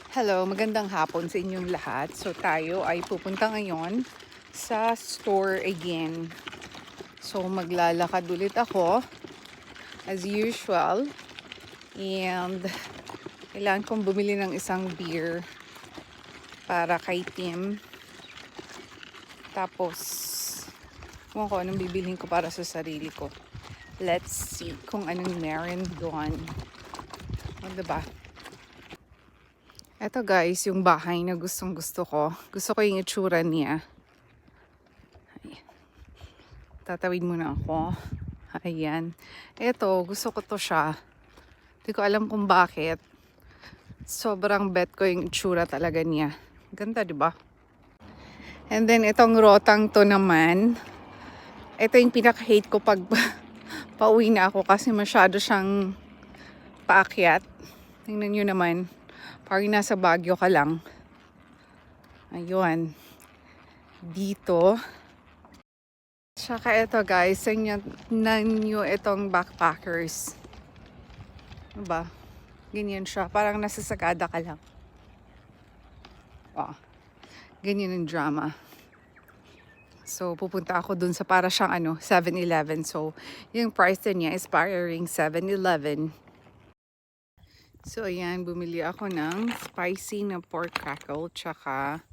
Hello, magandang hapon sa inyong lahat. So tayo ay pupunta ngayon sa store again. So maglalakad ulit ako as usual and kailangan kong bumili ng isang beer para kay Tim. Tapos kung ako anong bibilhin ko para sa sarili ko. Let's see kung anong meron doon. O, diba? Eto guys, yung bahay na gustong gusto ko. Gusto ko yung itsura niya. Tatawid muna ako. Ayan. Eto, gusto ko to siya. Hindi ko alam kung bakit. Sobrang bet ko yung itsura talaga niya. Ganda, di ba? And then, itong rotang to naman. Ito yung pinaka-hate ko pag pauwi na ako kasi masyado siyang paakyat. Tingnan nyo naman. Parang nasa Baguio ka lang. Ayun. Dito. Tsaka ito guys, nyo itong backpackers. Diba? Ganyan siya. Parang nasa Sagada ka lang. Oh, ganyan yung drama. So, pupunta ako dun sa para siyang 7-Eleven. So, yung price niya is parang 7-Eleven. So, ayan, bumili ako ng spicy na pork crackle tsaka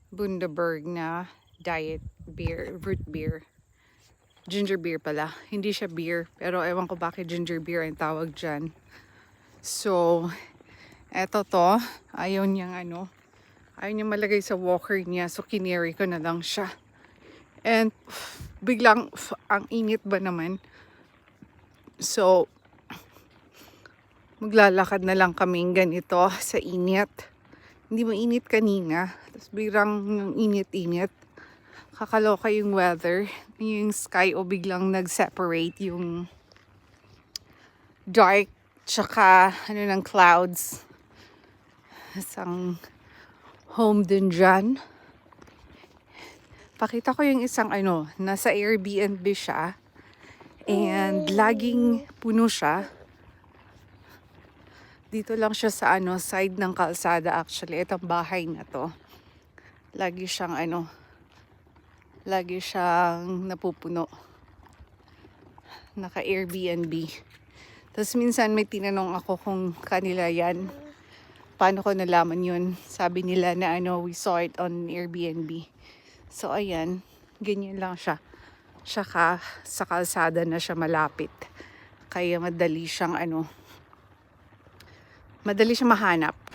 Bundaberg na diet beer, root beer. Ginger beer pala. Hindi siya beer, pero ewan ko bakit ginger beer ang tawag dyan. So, eto to. Ayaw niyang ayaw niya malagay sa walker niya. So, kinary ko na lang siya. And, biglang, ang init ba naman? So, maglalakad na lang kaming ganito sa init. Hindi mainit kanina. Tapos biglang init-init. Kakaloka yung weather. Yung sky o biglang nag-separate yung dark tsaka ng clouds. Isang home din dyan. Pakita ko yung isang nasa Airbnb siya. And laging puno siya. Dito lang siya sa side ng kalsada actually. Itong bahay na to. Lagi siyang napupuno. Naka Airbnb. Tapos minsan may tinanong ako kung kanila yan. Paano ko nalaman yun? Sabi nila na we saw it on Airbnb. So ayan, ganyan lang siya. Saka sa kalsada na siya malapit. Kaya madali siyang mahanap.